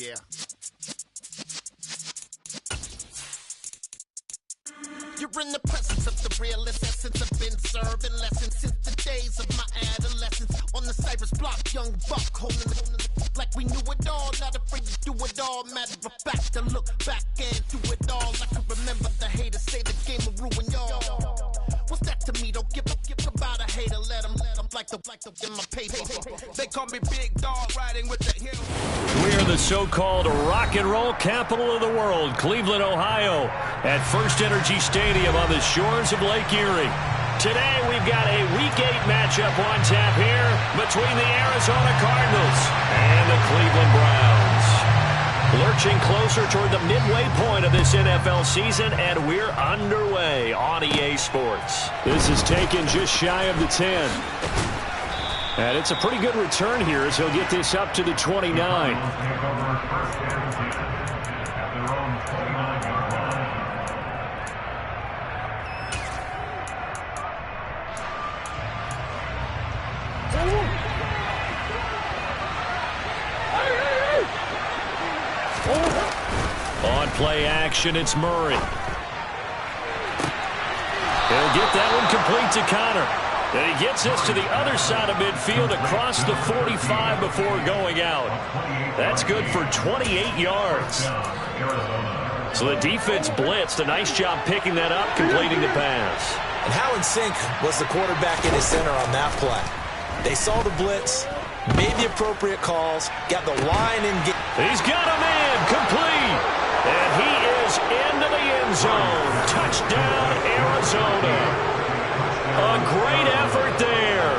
Yeah. You're in the presence of the realest essence. I've been serving lessons since the days of my adolescence. On the Cypress block, young buck holding it like we knew it all. Not afraid to do it all. Matter of fact, to look back and do it all. I can remember the haters say the game will ruin y'all. What's that to me? Don't give about a hater. Let them like the in my paper. They call me Big Dog riding with the hill. We are the so-called rock and roll capital of the world, Cleveland, Ohio, at First Energy Stadium on the shores of Lake Erie. Today we've got a Week 8 matchup on tap here between the Arizona Cardinals and the Cleveland Browns. Lurching closer toward the midway point of this NFL season, and we're underway on EA Sports. This is taken just shy of the 10. And it's a pretty good return here as he'll get this up to the 29. On play action, it's Murray. He'll get that one complete to Connor. And he gets this to the other side of midfield across the 45 before going out. That's good for 28 yards. So the defense blitzed. A nice job picking that up, completing the pass. And how in sync was the quarterback in his center on that play? They saw the blitz, made the appropriate calls, got the line in. He's got a man complete. And he is into the end zone. Touchdown, Arizona. A great effort there.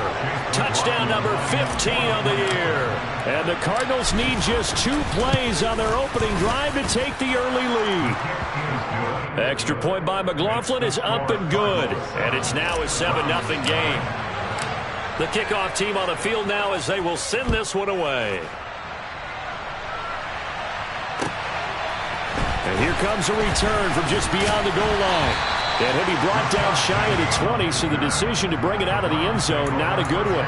Touchdown number 15 on the year. And the Cardinals need just 2 plays on their opening drive to take the early lead. Extra point by McLaughlin is up and good. And it's now a 7-0 game. The kickoff team on the field now as they will send this one away. And here comes a return from just beyond the goal line. And he'll be brought down shy of the 20, so the decision to bring it out of the end zone, not a good one.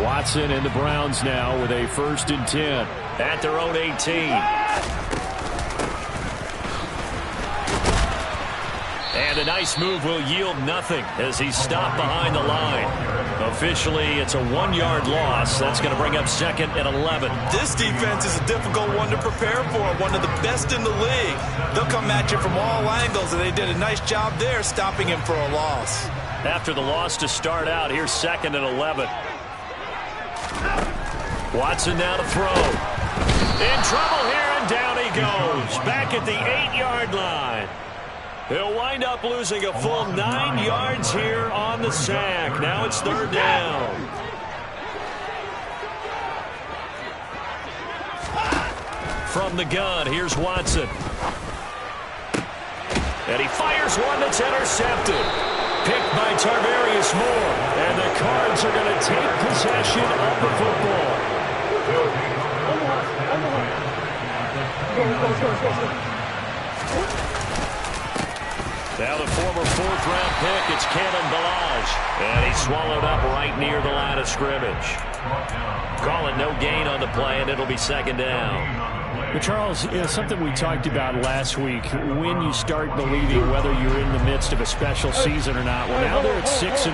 Watson and the Browns now with a 1st and 10 at their own 18. And a nice move will yield nothing as he's stopped behind the line. Officially, it's a 1-yard loss. That's going to bring up 2nd and 11. This defense is a difficult one to prepare for, one of the best in the league. They'll come at you from all angles, and they did a nice job there stopping him for a loss. After the loss to start out, here's 2nd and 11. Watson now to throw. In trouble here, and down he goes. Back at the 8-yard line. He'll wind up losing a full 9 yards here on the sack. Now it's 3rd down. From the gun, here's Watson. And he fires one that's intercepted. Picked by Tarvarius Moore. And the Cards are going to take possession of the football. Now the former 4th-round pick, it's Kalen Ballage. And he's swallowed up right near the line of scrimmage. Call it no gain on the play, and it'll be 2nd down. But Charles, something we talked about last week, when you start believing whether you're in the midst of a special season or not. Well, now they're at 6-0.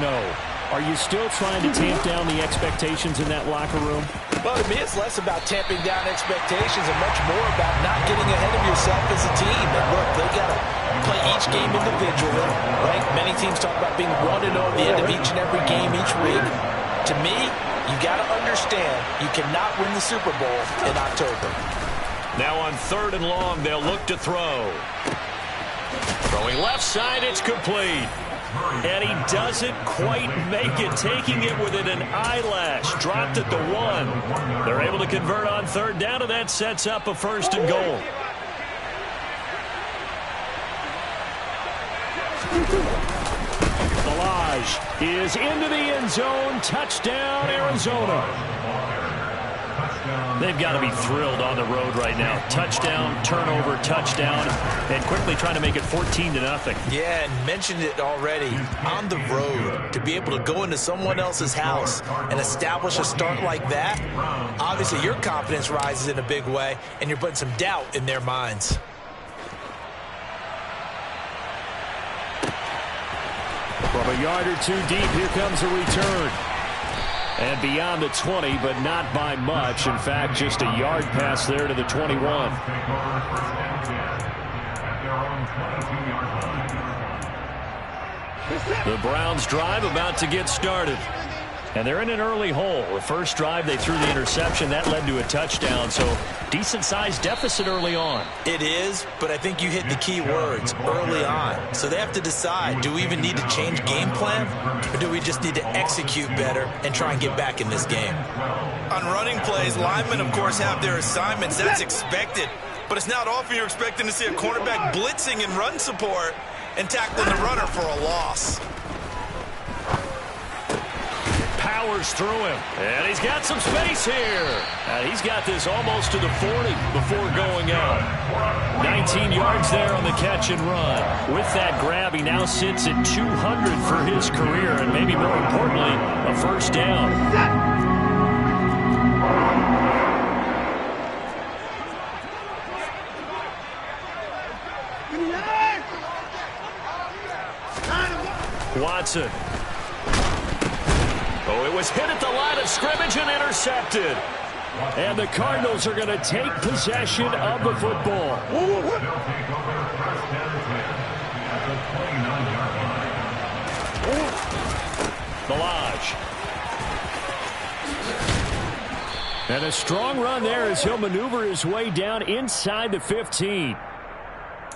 Are you still trying to tamp down the expectations in that locker room? Well, to me, it's less about tamping down expectations and much more about not getting ahead of yourself as a team. And look, they got to play each game individually, right? Many teams talk about being 1-0 at the end of each and every game each week. To me, you got to understand you cannot win the Super Bowl in October. Now on 3rd and long, they'll look to throw. Throwing left side, it's complete. And he doesn't quite make it, taking it within an eyelash. Dropped at the 1. They're able to convert on 3rd down, and that sets up a 1st and goal. Ballage is into the end zone. Touchdown, Arizona. They've got to be thrilled on the road right now. Touchdown, turnover, touchdown, and quickly trying to make it 14-0. Yeah, and mentioned it already. On the road, to be able to go into someone else's house and establish a start like that, obviously your confidence rises in a big way, and you're putting some doubt in their minds. From a yard or two deep, here comes a return. And beyond the 20, but not by much. In fact, just a yard pass there to the 21. The Browns drive about to get started. And they're in an early hole. The first drive, they threw the interception. That led to a touchdown, so decent-sized deficit early on. It is, but I think you hit the key words, early on. So they have to decide, do we even need to change game plan, or do we just need to execute better and try and get back in this game? On running plays, linemen, of course, have their assignments. That's expected. But it's not often you're expecting to see a cornerback blitzing in run support and tackling the runner for a loss. Powers through him, and he's got some space here. And he's got this almost to the 40 before going out. 19 yards there on the catch and run. With that grab, he now sits at 200 for his career, and maybe more importantly, a first down. Watson. Oh, it was hit at the line of scrimmage and intercepted. And the Cardinals are going to take possession of the football. Ballage. And a strong run there as he'll maneuver his way down inside the 15.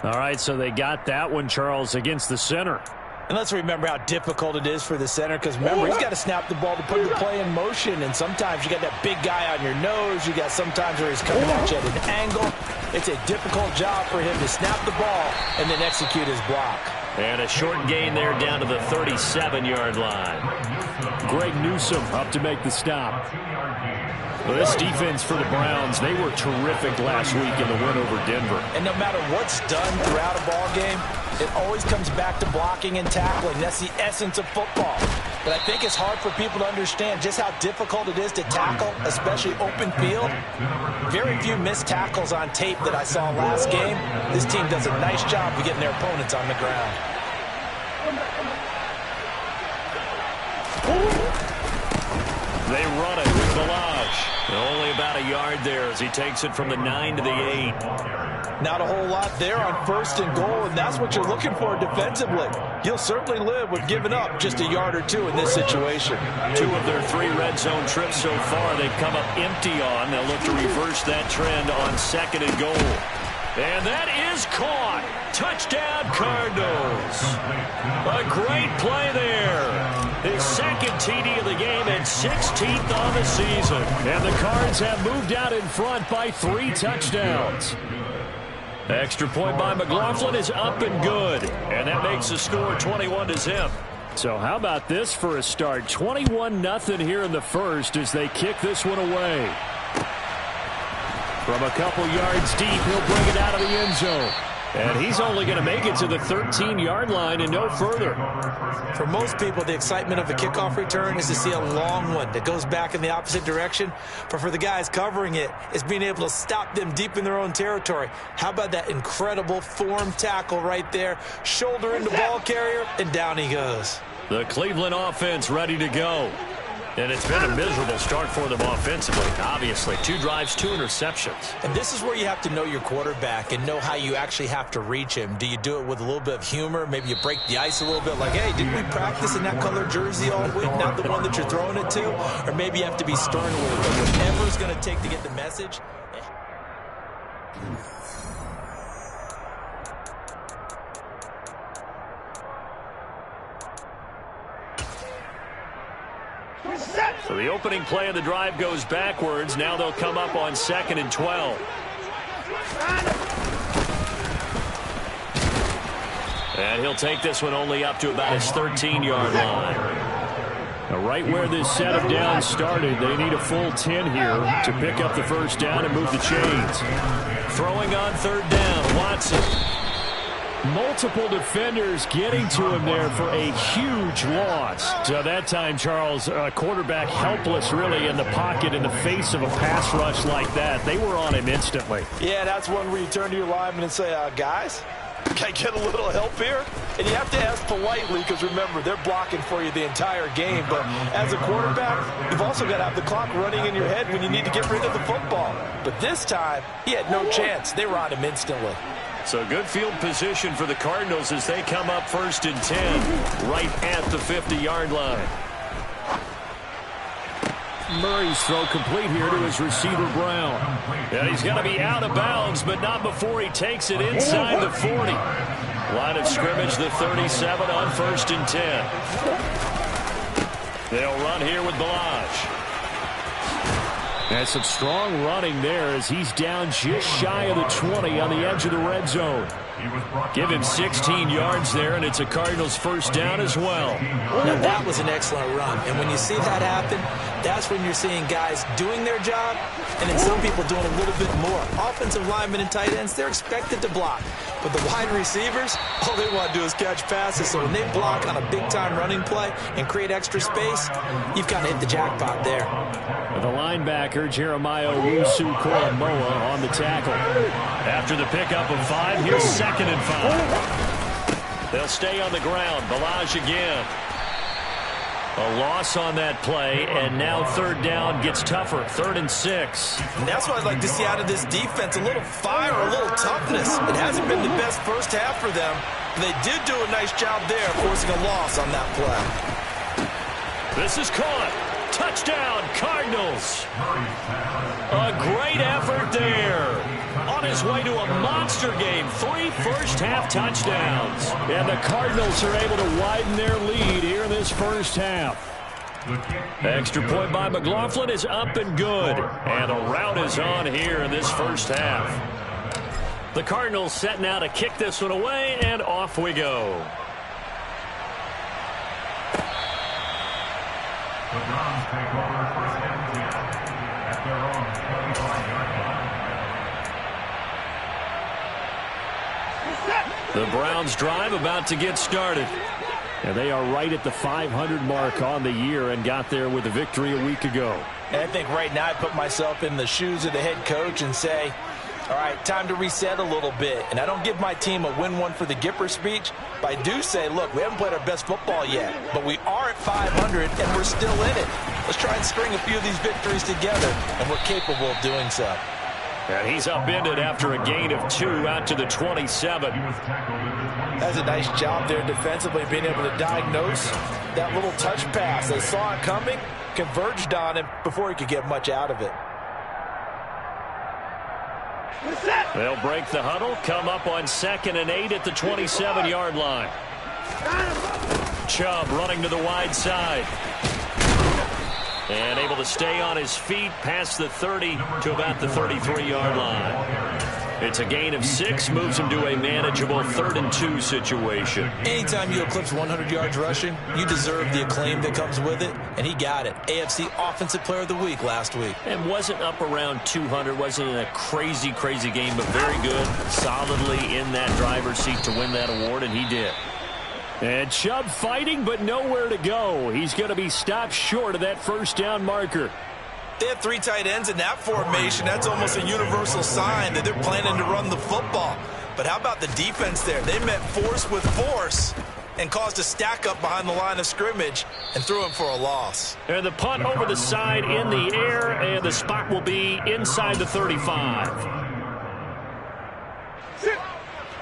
All right, so they got that one, Charles, against the center. And let's remember how difficult it is for the center, because remember, he's got to snap the ball to put the play in motion, and sometimes you got that big guy on your nose. You got sometimes where he's coming at you at an angle. It's a difficult job for him to snap the ball and then execute his block. And a short gain there down to the 37-yard line. Greg Newsome up to make the stop. Well, this defense for the Browns, they were terrific last week in the win over Denver. And no matter what's done throughout a ball game, it always comes back to blocking and tackling. That's the essence of football. But I think it's hard for people to understand just how difficult it is to tackle, especially open field. Very few missed tackles on tape that I saw last game. This team does a nice job of getting their opponents on the ground. They run it with Ballage. Only about a yard there as he takes it from the 9 to the 8. Not a whole lot there on 1st and goal, and that's what you're looking for defensively. You'll certainly live with giving up just a yard or two in this situation. 2 of their 3 red zone trips so far they've come up empty on. They'll look to reverse that trend on 2nd and goal. And that is caught. Touchdown, Cardinals. A great play there. His 2nd TD of the game and 16th on the season. And the Cards have moved out in front by 3 touchdowns. Extra point by McLaughlin is up and good. And that makes the score 21-0. So how about this for a start? 21-0 here in the first as they kick this one away. From a couple yards deep, he'll bring it out of the end zone. And he's only going to make it to the 13-yard line and no further. For most people, the excitement of a kickoff return is to see a long one that goes back in the opposite direction. But for the guys covering it, it's being able to stop them deep in their own territory. How about that incredible form tackle right there? Shoulder into ball carrier, and down he goes. The Cleveland offense ready to go. And it's been a miserable start for them offensively. Obviously, 2 drives, 2 interceptions. And this is where you have to know your quarterback and know how you actually have to reach him. Do you do it with a little bit of humor? Maybe you break the ice a little bit like, hey, didn't we practice in that color jersey all week, not the one that you're throwing it to? Or maybe you have to be stern with it. But whatever it's going to take to get the message. So the opening play of the drive goes backwards. Now they'll come up on 2nd and 12. And he'll take this one only up to about his 13-yard line. Now, right where this set of downs started, they need a full 10 here to pick up the first down and move the chains. Throwing on third down, Watson. Multiple defenders getting to him there for a huge loss. So that time, Charles, quarterback helpless really in the pocket in the face of a pass rush like that. They were on him instantly. Yeah, that's one where you turn to your lineman and say, guys, can I get a little help here? And you have to ask politely because, remember, they're blocking for you the entire game. But as a quarterback, you've also got to have the clock running in your head when you need to get rid of the football. But this time, he had no chance. They were on him instantly. So good field position for the Cardinals as they come up 1st and 10 right at the 50-yard line. Murray's throw complete here to his receiver, Brown. And he's going to be out of bounds, but not before he takes it inside the 40. Line of scrimmage, the 37 on 1st and 10. They'll run here with Ballage. And some strong running there as he's down just shy of the 20 on the edge of the red zone. Give him 16 yards there, and it's a Cardinals first down as well. Now, that was an excellent run. And when you see that happen, that's when you're seeing guys doing their job and then some people doing a little bit more. Offensive linemen and tight ends, they're expected to block. But the wide receivers, all they want to do is catch passes. So when they block on a big-time running play and create extra space, you've kind of hit the jackpot there. The linebacker, Jeremiah Owusu-Koramoah on the tackle. After the pickup of 5, here's 2nd and 5. They'll stay on the ground. Ballage again. A loss on that play, and now 3rd down gets tougher. 3rd and 6. And that's what I'd like to see out of this defense, a little fire, a little toughness. It hasn't been the best first half for them. They did do a nice job there, forcing a loss on that play. This is caught. Touchdown, Cardinals. A great effort there. On his way to a monster game. 3 first-half touchdowns. And the Cardinals are able to widen their lead here in this first half. Extra point by McLaughlin is up and good. And a rout is on here in this first half. The Cardinals setting out to kick this one away, and off we go. The Browns take over 1st and 10 at their own 25-yard line. The Browns drive about to get started. And they are right at the 500 mark on the year and got there with a victory a week ago. And I think right now I put myself in the shoes of the head coach and say, all right, time to reset a little bit. And I don't give my team a win one for the Gipper speech, but I do say, look, we haven't played our best football yet, but we are at 500 and we're still in it. Let's try and string a few of these victories together, and we're capable of doing so. And he's upended after a gain of 2 out to the 27. That's a nice job there defensively, being able to diagnose that little touch pass. They saw it coming, converged on him before he could get much out of it. They'll break the huddle, come up on 2nd and 8 at the 27-yard line. Chubb running to the wide side. And able to stay on his feet past the 30 to about the 33-yard line. It's a gain of 6, moves him to a manageable 3rd and 2 situation. Anytime you eclipse 100 yards rushing, you deserve the acclaim that comes with it, and he got it. AFC Offensive Player of the Week last week. And wasn't up around 200, wasn't in a crazy, crazy game, but very good, solidly in that driver's seat to win that award, and he did. And Chubb fighting, but nowhere to go. He's going to be stopped short of that first down marker. They have 3 tight ends in that formation. That's almost a universal sign that they're planning to run the football. But how about the defense there? They met force with force and caused a stack up behind the line of scrimmage and threw him for a loss. And the punt over the side in the air, and the spot will be inside the 35.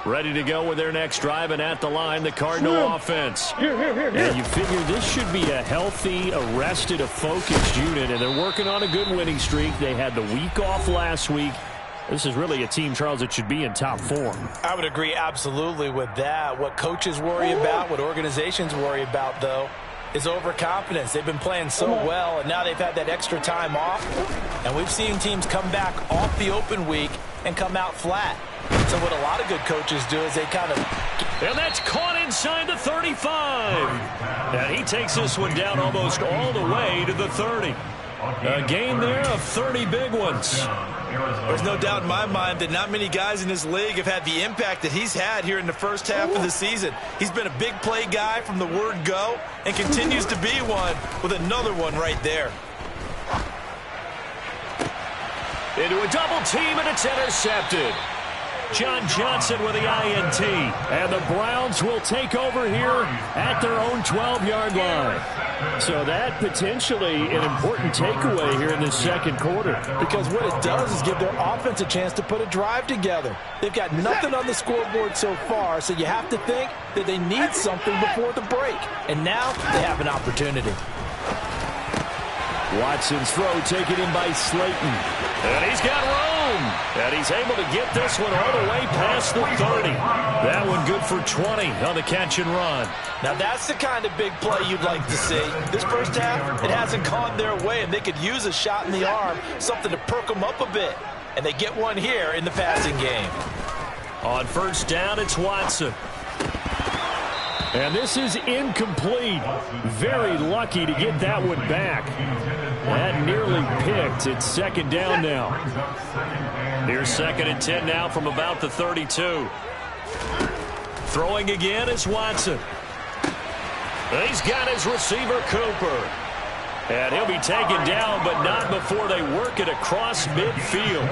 Ready to go with their next drive, and at the line, the Cardinal offense. And you figure this should be a healthy, arrested, a focused unit, and they're working on a good winning streak. They had the week off last week. This is really a team, Charles, that should be in top form. I would agree absolutely with that. What coaches worry about, what organizations worry about, though, is overconfidence. They've been playing so well, and now they've had that extra time off. And we've seen teams come back off the open week and come out flat. So what a lot of good coaches do is they kind of And that's caught inside the 35. And he takes this one down almost all the way to the 30. A gain there of 30 big ones. There's no doubt in my mind that not many guys in this league have had the impact that he's had here in the first half of the season. He's been a big play guy from the word go and continues to be one with another one right there. Into a double team, and it's intercepted. John Johnson with the INT. And the Browns will take over here at their own 12-yard line. So that potentially an important takeaway here in this second quarter. Because what it does is give their offense a chance to put a drive together. They've got nothing on the scoreboard so far, so you have to think that they need something before the break. And now they have an opportunity. Watson's throw taken in by Slayton. And he's got room. And he's able to get this one all the way past the 30. That one good for 20 on the catch and run. Now that's the kind of big play you'd like to see. This first half, it hasn't gone their way, and they could use a shot in the arm, something to perk them up a bit. And they get one here in the passing game. On first down, it's Watson. And this is incomplete. Very lucky to get that one back. That nearly picked. It's second down now. Here's second and 10 now from about the 32. Throwing again is Watson. He's got his receiver, Cooper. And he'll be taken down, but not before they work it across midfield.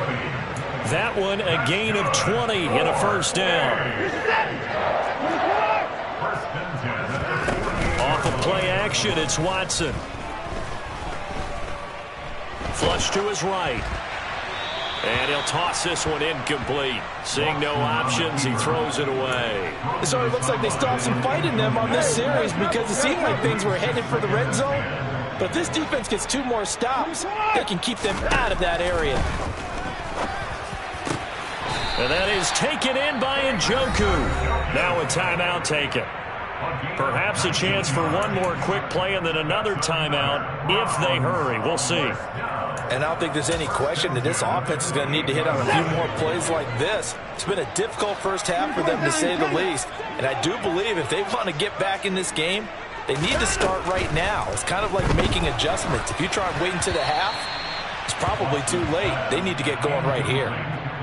That one a gain of 20 and a first down. Off of play action, it's Watson. Flush to his right. And he'll toss this one incomplete. Seeing no options, he throws it away. It sort of looks like they still have some fight in them on this series because it seemed like things were headed for the red zone. But if this defense gets 2 more stops, they can keep them out of that area. And that is taken in by Njoku. Now a timeout taken. Perhaps a chance for one more quick play and then another timeout if they hurry. We'll see. And I don't think there's any question that this offense is going to need to hit on a few more plays like this. It's been a difficult first half for them, to say the least. And I do believe if they want to get back in this game, they need to start right now. It's kind of like making adjustments. If you try and wait until the half, it's probably too late. They need to get going right here.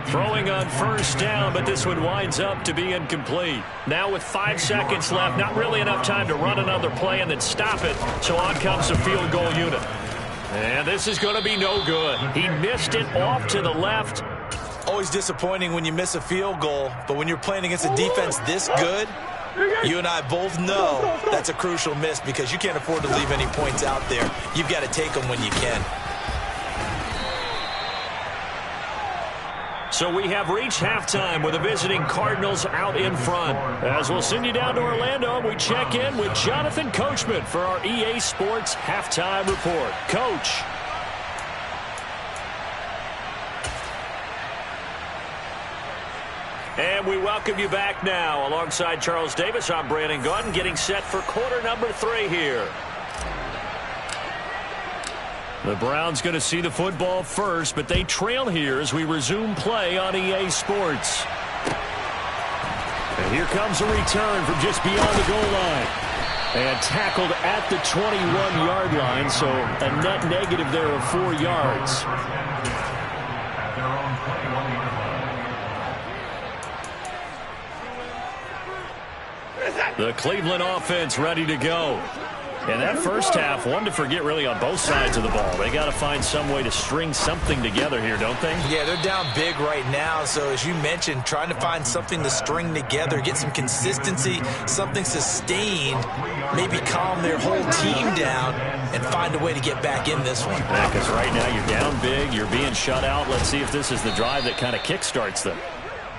Throwing on first down, but this one winds up to be incomplete. Now with 5 seconds left, not really enough time to run another play and then stop it. So on comes the field goal unit. And this is going to be no good. He missed it off to the left. Always disappointing when you miss a field goal, but when you're playing against a defense this good, you and I both know that's a crucial miss because you can't afford to leave any points out there. You've got to take them when you can. So we have reached halftime with the visiting Cardinals out in front. As we'll send you down to Orlando, we check in with Jonathan Coachman for our EA Sports Halftime Report. Coach. And we welcome you back now. Alongside Charles Davis, I'm Brandon Gunn, getting set for quarter number 3 here. The Browns going to see the football first, but they trail here as we resume play on EA Sports. And here comes a return from just beyond the goal line. And tackled at the 21-yard line, so a net negative there of 4 yards. The Cleveland offense ready to go. And that first half, one to forget really on both sides of the ball. They got to find some way to string something together here, don't they? Yeah, they're down big right now. So as you mentioned, trying to find something to string together, get some consistency, something sustained, maybe calm their whole team down and find a way to get back in this one. Yeah, because right now you're down big, you're being shut out. Let's see if this is the drive that kind of kickstarts them.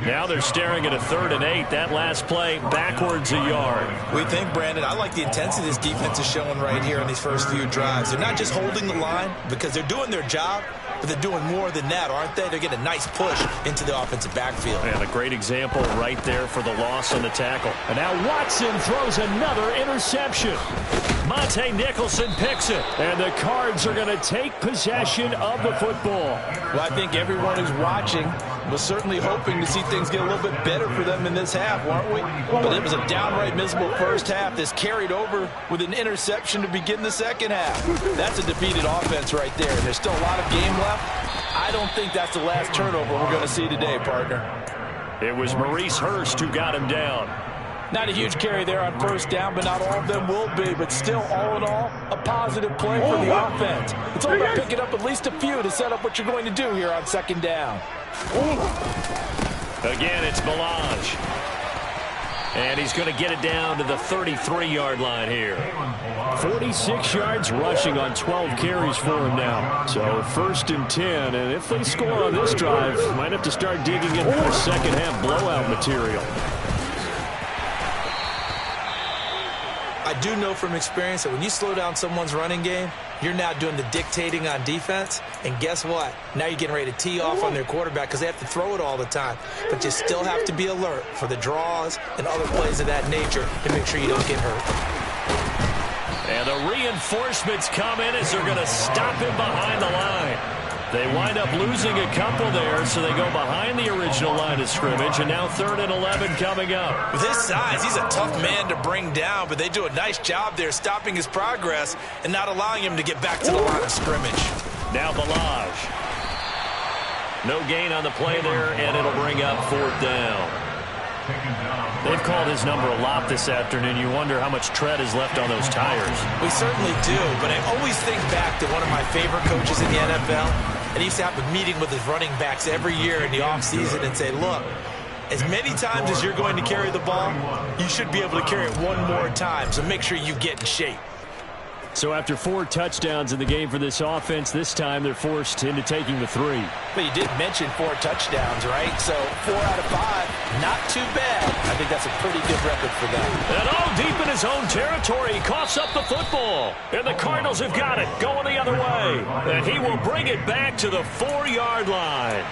Now they're staring at a 3rd and 8. That last play, backwards a yard. We think, Brandon, I like the intensity this defense is showing right here in these first few drives. They're not just holding the line because they're doing their job, but they're doing more than that, aren't they? They're getting a nice push into the offensive backfield. And a great example right there for the loss on the tackle. And now Watson throws another interception. Monte Nicholson picks it. And the Cards are going to take possession of the football. Well, I think everyone who's watching Was certainly hoping to see things get a little bit better for them in this half, weren't we? But it was a downright miserable first half. This carried over with an interception to begin the second half. That's a defeated offense right there. And there's still a lot of game left. I don't think that's the last turnover we're going to see today, partner. It was Maurice Hurst who got him down. Not a huge carry there on first down, but not all of them will be. But still, all in all, a positive play for the offense. It's all about picking up at least a few to set up what you're going to do here on second down. Again, it's Ballage. And he's going to get it down to the 33-yard line here. 46 yards rushing on 12 carries for him now. So 1st and 10. And if they score on this drive, might have to start digging in for second half blowout material. I do know from experience that when you slow down someone's running game, you're now doing the dictating on defense. And guess what? Now you're getting ready to tee off on their quarterback because they have to throw it all the time. But you still have to be alert for the draws and other plays of that nature to make sure you don't get hurt. And the reinforcements come in as they're going to stop him behind the line. They wind up losing a couple there, so they go behind the original line of scrimmage, and now 3rd and 11 coming up. With his size, he's a tough man to bring down, but they do a nice job there stopping his progress and not allowing him to get back to the line of scrimmage. Now Ballage. No gain on the play there, and it'll bring up 4th down. They've called his number a lot this afternoon. You wonder how much tread is left on those tires. We certainly do, but I always think back to one of my favorite coaches in the NFL. And he used to have a meeting with his running backs every year in the offseason and say, look, as many times as you're going to carry the ball, you should be able to carry it one more time. So make sure you get in shape. So after 4 touchdowns in the game for this offense, this time they're forced into taking the 3. But you did mention 4 touchdowns, right? So 4 out of 5, not too bad. I think that's a pretty good record for them. And all deep in his own territory, he coughs up the football. And the Cardinals have got it, going the other way. And he will bring it back to the 4-yard line.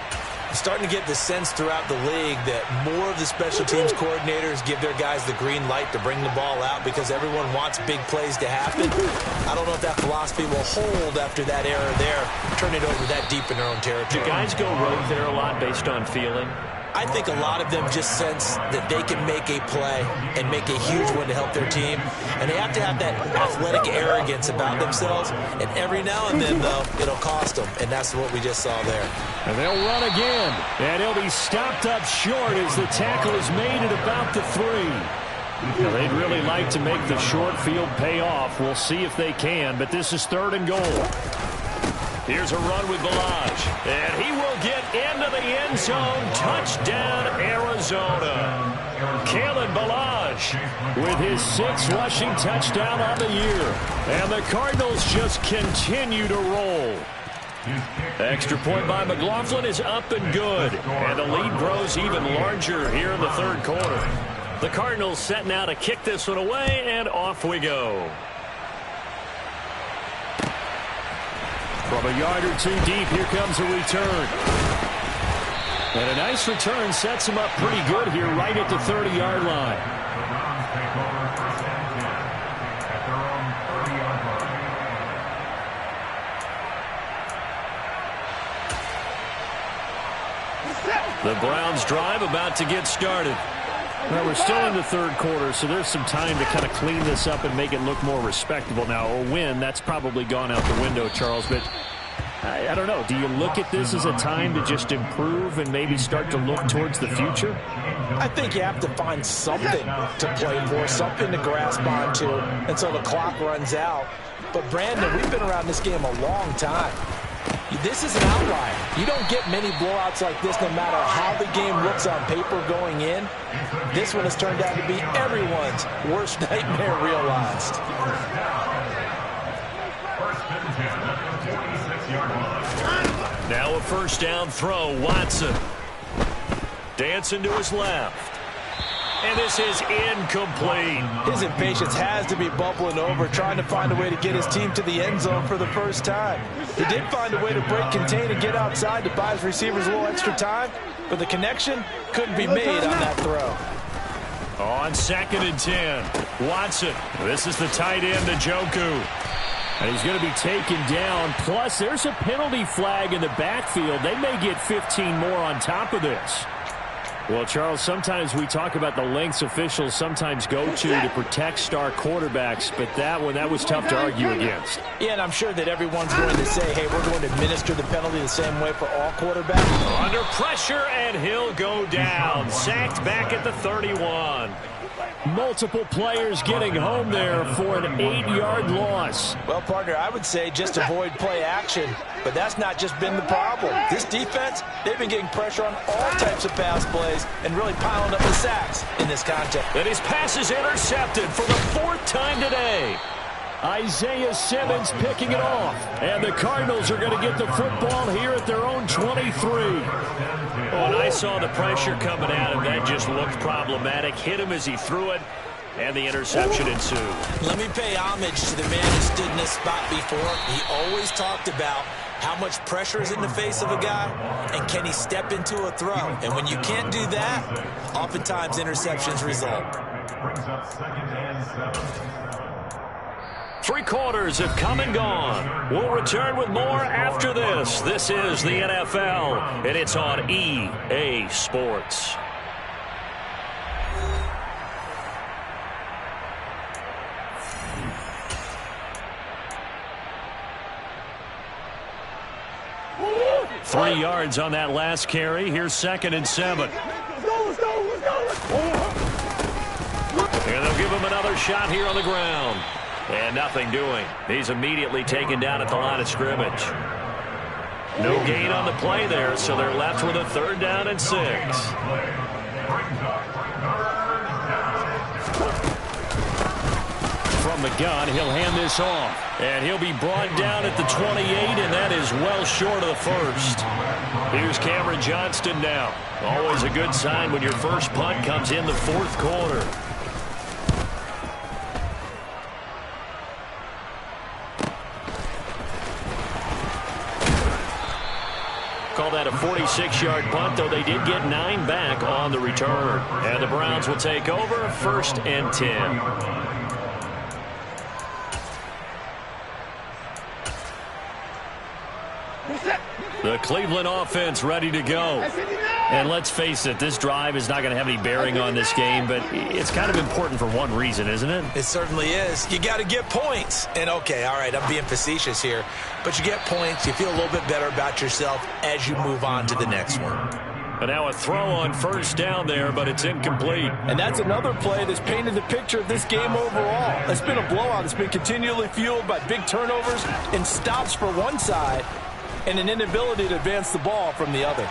Starting to get the sense throughout the league that more of the special teams coordinators give their guys the green light to bring the ball out because everyone wants big plays to happen. I don't know if that philosophy will hold after that error there, turn it over that deep in their own territory. Do guys go rogue there a lot based on feeling? I think a lot of them just sense that they can make a play and make a huge one to help their team. And they have to have that athletic arrogance about themselves. And every now and then, though, it'll cost them. And that's what we just saw there. And they'll run again. And he'll be stopped up short as the tackle is made at about the 3. Now, they'd really like to make the short field pay off. We'll see if they can. But this is 3rd and goal. Here's a run with Ballage, and he will get into the end zone. Touchdown, Arizona. Kalen Ballage with his 6th rushing touchdown on the year. And the Cardinals just continue to roll. Extra point by McLaughlin is up and good. And the lead grows even larger here in the 3rd quarter. The Cardinals setting out to kick this one away, and off we go. From a yard or 2 deep, here comes a return. And a nice return sets him up pretty good here right at the 30-yard line. The Browns drive about to get started. Well, we're still in the 3rd quarter, so there's some time to kind of clean this up and make it look more respectable. Now, a win, that's probably gone out the window, Charles, but I don't know. Do you look at this as a time to just improve and maybe start to look towards the future? I think you have to find something to play for, something to grasp onto until the clock runs out. But, Brandon, we've been around this game a long time. This is an outlier. You don't get many blowouts like this no matter how the game looks on paper going in. This one has turned out to be everyone's worst nightmare realized. Now a 1st down throw, Watson. Dancing to his left. And this is incomplete. His impatience has to be bubbling over, trying to find a way to get his team to the end zone for the first time. He did find a way to break contain and get outside to buy his receivers a little extra time, but the connection couldn't be made on that throw. On 2nd and 10, Watson. This is the tight end, Njoku. And he's going to be taken down. Plus, there's a penalty flag in the backfield. They may get 15 more on top of this. Well, Charles, sometimes we talk about the lengths officials sometimes go to protect star quarterbacks, but that was tough to argue against. Yeah, and I'm sure that everyone's going to say, hey, we're going to administer the penalty the same way for all quarterbacks. Under pressure, and he'll go down. Sacked back at the 31. Multiple players getting home there for an 8-yard loss. Well, partner, I would say just avoid play action, but that's not just been the problem. This defense, they've been getting pressure on all types of pass plays and really piling up the sacks in this contest. And his pass is intercepted for the 4th time today. Isaiah Simmons picking it off. And the Cardinals are going to get the football here at their own 23. When I saw the pressure coming at him, that just looked problematic. Hit him as he threw it, and the interception ensued. Let me pay homage to the man who stood in this spot before. He always talked about how much pressure is in the face of a guy, and can he step into a throw. And when you can't do that, oftentimes interceptions result. Brings up 2nd and 7. 3 quarters have come and gone. We'll return with more after this. This is the NFL, and it's on EA Sports. Three yards on that last carry. Here's 2nd and 7. And they'll give him another shot here on the ground. And nothing doing. He's immediately taken down at the line of scrimmage. No gain on the play there, so they're left with a 3rd down and 6. From the gun, he'll hand this off. And he'll be brought down at the 28, and that is well short of the 1st. Here's Cameron Johnston now. Always a good sign when your first punt comes in the 4th quarter. Call that a 46-yard punt, though they did get 9 back on the return. And the Browns will take over 1st and 10. The Cleveland offense ready to go. And let's face it, this drive is not going to have any bearing on this game, but it's kind of important for one reason, isn't it? It certainly is. You got to get points. And, okay, all right, I'm being facetious here, but you get points, you feel a little bit better about yourself as you move on to the next one. And now a throw on 1st down there, but it's incomplete. And that's another play that's painted the picture of this game overall. It's been a blowout. It's been continually fueled by big turnovers and stops for one side and an inability to advance the ball from the other.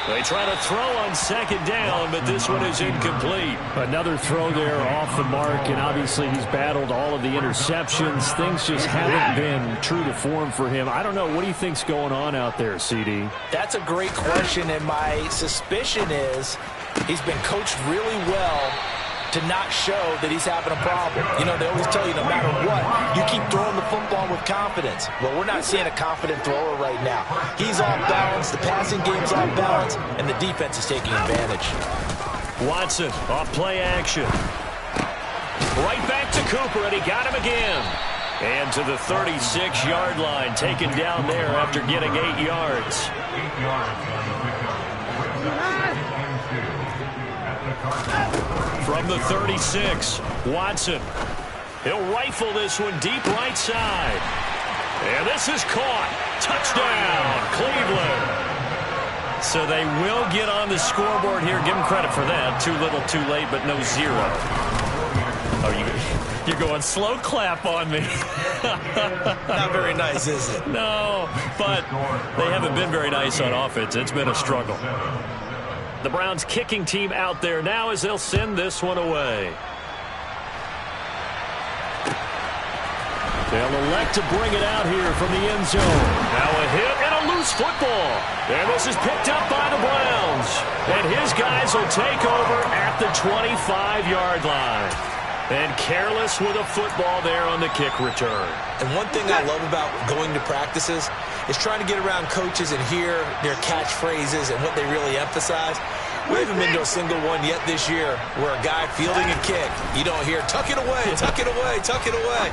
They try to throw on 2nd down, but this one is incomplete. Another throw there off the mark, and obviously he's battled all of the interceptions. Things just haven't been true to form for him. I don't know. What do you think's going on out there, CD? That's a great question, and my suspicion is he's been coached really well to not show that he's having a problem. You know, they always tell you no matter what, you keep throwing the football with confidence. Well, we're not seeing a confident thrower right now. He's off balance, the passing game's off balance, and the defense is taking advantage. Watson off play action. Right back to Cooper, and he got him again. And to the 36-yard line, taken down there after getting 8 yards. 8 yards on the pickup. From the 36, Watson. He'll rifle this one deep right side. And this is caught. Touchdown, Cleveland. So they will get on the scoreboard here. Give them credit for that. Too little, too late, but no 0. Oh, you're going slow clap on me. Not very nice, is it? No, but they haven't been very nice on offense. It's been a struggle. The Browns kicking team out there now as they'll send this one away. They'll elect to bring it out here from the end zone. Now a hit and a loose football. And this is picked up by the Browns. And his guys will take over at the 25-yard line. And careless with a football there on the kick return. And one thing I love about going to practices is trying to get around coaches and hear their catchphrases and what they really emphasize. We haven't been to a single one yet this year where a guy fielding a kick, you don't hear, tuck it away, tuck it away, tuck it away.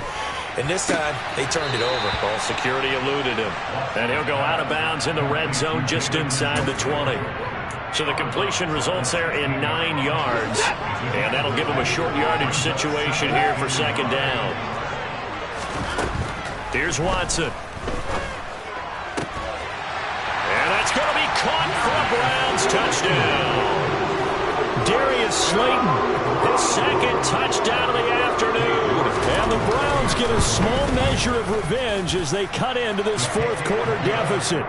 And this time, they turned it over. Ball security eluded him. And he'll go out of bounds in the red zone just inside the 20. So the completion results there in 9 yards. And that'll give him a short yardage situation here for second down. Here's Watson. And that's going to be caught for a Browns touchdown. Darius Slayton, his second touchdown of the afternoon. And the Browns get a small measure of revenge as they cut into this fourth quarter deficit.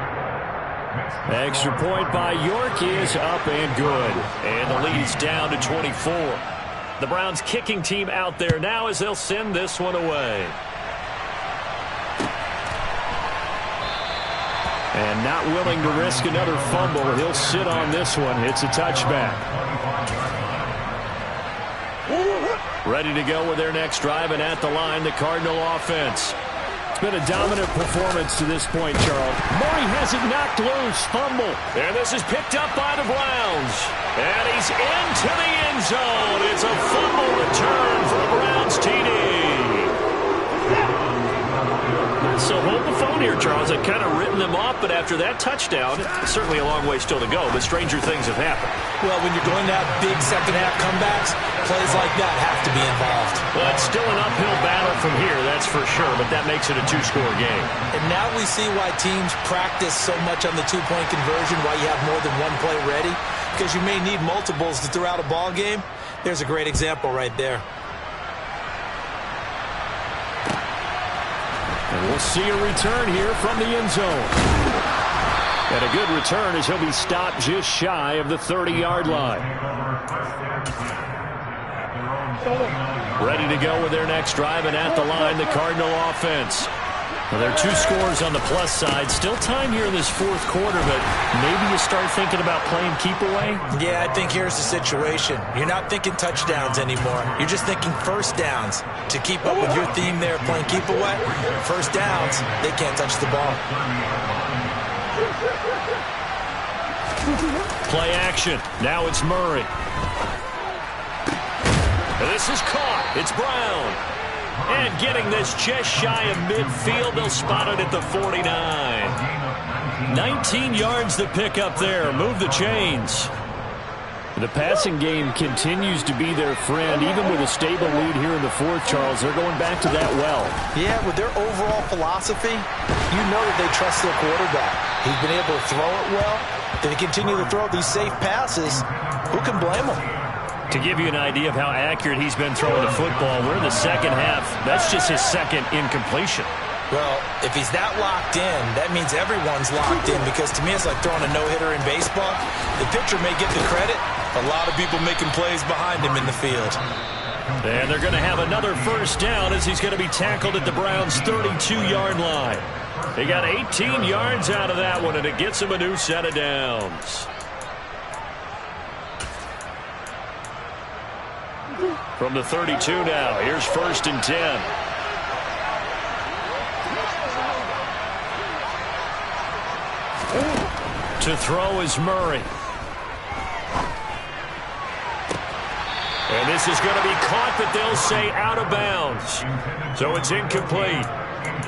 Extra point by York is up and good. And the lead's down to 24. The Browns kicking team out there now as they'll send this one away. And not willing to risk another fumble, he'll sit on this one. It's a touchback. Ready to go with their next drive, and at the line, the Cardinal offense. It's been a dominant performance to this point, Charles. Murray has it knocked loose. Fumble. And this is picked up by the Browns. And he's into the end zone. It's a fumble return for a Browns TD. So hold the phone here, Charles. I've kind of written them off, but after that touchdown, certainly a long way still to go, but stranger things have happened. Well, when you're going to have big second-half comebacks, plays like that have to be involved. Well, it's still an uphill battle from here, that's for sure, but that makes it a two-score game. And now we see why teams practice so much on the two-point conversion, why you have more than one play ready, because you may need multiples to throw out a ball game. There's a great example right there. And we'll see a return here from the end zone. And a good return as he'll be stopped just shy of the 30-yard line. Ready to go with their next drive, and at the line, the Cardinal offense. Well, there are 2 scores on the plus side. Still time here in this fourth quarter, but maybe you start thinking about playing keep away? Yeah, I think here's the situation. You're not thinking touchdowns anymore. You're just thinking first downs. To keep up with your theme there, playing keep away, first downs, they can't touch the ball. Play action. Now it's Murray. And this is caught. It's Brown. And getting this just shy of midfield, they'll spot it at the 49. 19 yards to pick up there. Move the chains. The passing game continues to be their friend. Even with a stable lead here in the fourth, Charles, they're going back to that well. Yeah, with their overall philosophy, you know that they trust their quarterback. He's been able to throw it well. They continue to throw these safe passes. Who can blame them? To give you an idea of how accurate he's been throwing the football, we're in the second half. That's just his second incompletion. Well, if he's that locked in, that means everyone's locked in, because to me it's like throwing a no-hitter in baseball. The pitcher may get the credit. A lot of people making plays behind him in the field. And they're going to have another first down as he's going to be tackled at the Browns' 32-yard line. They got 18 yards out of that one, and it gets him a new set of downs. From the 32 now, here's 1st and 10. To throw is Murray. And this is going to be caught, but they'll say out of bounds. So it's incomplete.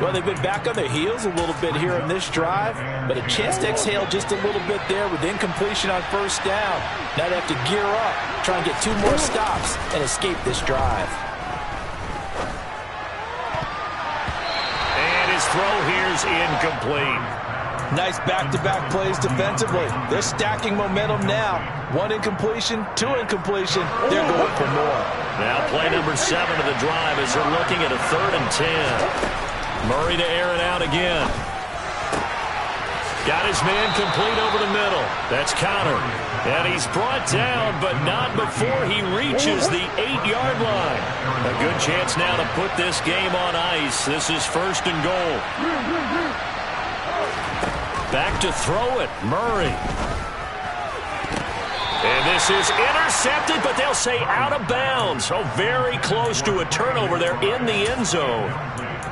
Well, they've been back on their heels a little bit here in this drive, but a chance to exhale just a little bit there with incompletion on first down. Now they have to gear up, try and get 2 more stops and escape this drive. And his throw here's incomplete. Nice back-to-back plays defensively. They're stacking momentum now. 1 incompletion, 2 incompletion. They're going for more. Now play number 7 of the drive as they're looking at a 3rd and 10. Murray to air it out again. Got his man complete over the middle. That's Connor. And he's brought down, but not before he reaches the 8-yard line. A good chance now to put this game on ice. This is 1st and goal. Back to throw it, Murray. And this is intercepted, but they'll say out of bounds. So very close to a turnover there in the end zone.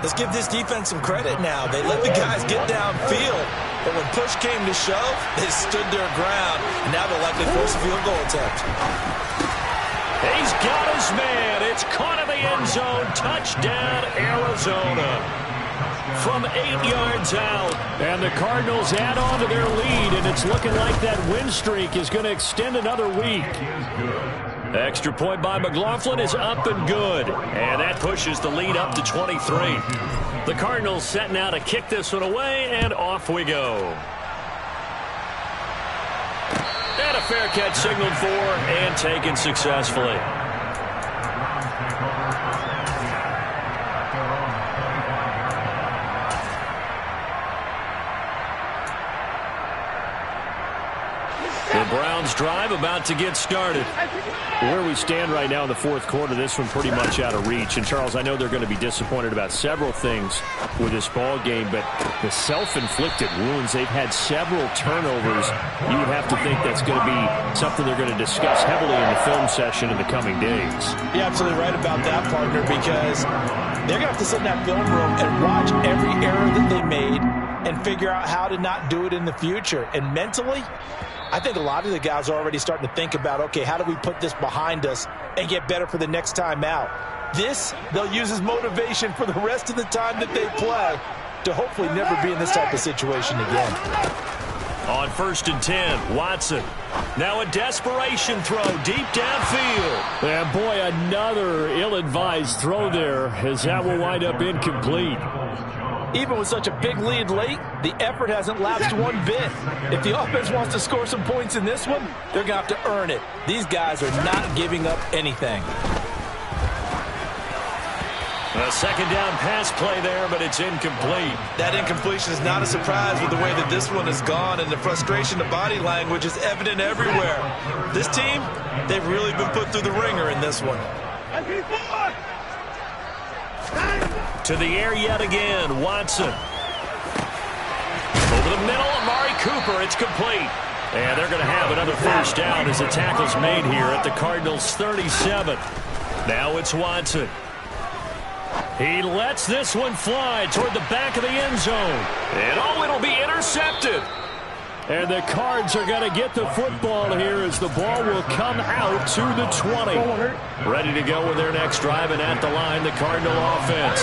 Let's give this defense some credit now. They let the guys get downfield, But when push came to shove, they stood their ground, and now they'll likely force a field goal attempt. He's got his man. It's caught in the end zone. Touchdown, Arizona. From 8 yards out. And the Cardinals add on to their lead, and it's looking like that win streak is going to extend another week. Extra point by McLaughlin is up and good. And that pushes the lead up to 23. The Cardinals setting out to kick this one away, and off we go. And a fair catch signaled for and taken successfully. The Browns drive about to get started. Where we stand right now in the fourth quarter, this one pretty much out of reach. And, Charles, I know they're going to be disappointed about several things with this ball game, but the self-inflicted wounds, they've had several turnovers. You would have to think that's going to be something they're going to discuss heavily in the film session in the coming days. You're absolutely right about that, partner, because they're going to have to sit in that film room and watch every error that they made and figure out how to not do it in the future. And mentally, I think a lot of the guys are already starting to think about, okay, how do we put this behind us and get better for the next time out? This, they'll use as motivation for the rest of the time that they play to hopefully never be in this type of situation again. On 1st and 10, Watson. Now a desperation throw deep downfield. And boy, another ill-advised throw there, as that will wind up incomplete. Even with such a big lead late, the effort hasn't lapsed one bit. If the offense wants to score some points in this one, they're going to have to earn it. These guys are not giving up anything. A second down pass play there, but it's incomplete. That incompletion is not a surprise with the way that this one has gone, and the frustration, the body language is evident everywhere. This team, they've really been put through the ringer in this one. To the air yet again, Watson. Over the middle, Amari Cooper, it's complete. And they're going to have another first down as the tackle's made here at the Cardinals' 37. Now it's Watson. He lets this one fly toward the back of the end zone. And oh, it'll be intercepted. And the Cards are going to get the football here as the ball will come out to the 20. Ready to go with their next drive, and at the line, the Cardinal offense.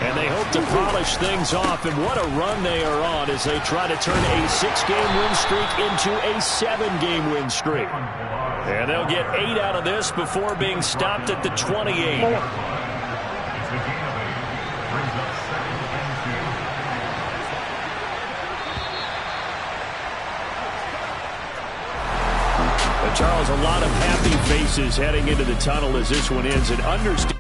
And they hope to polish things off, and what a run they are on as they try to turn a 6-game win streak into a 7-game win streak. And they'll get 8 out of this before being stopped at the 28. Charles, a lot of happy faces heading into the tunnel as this one ends. And understand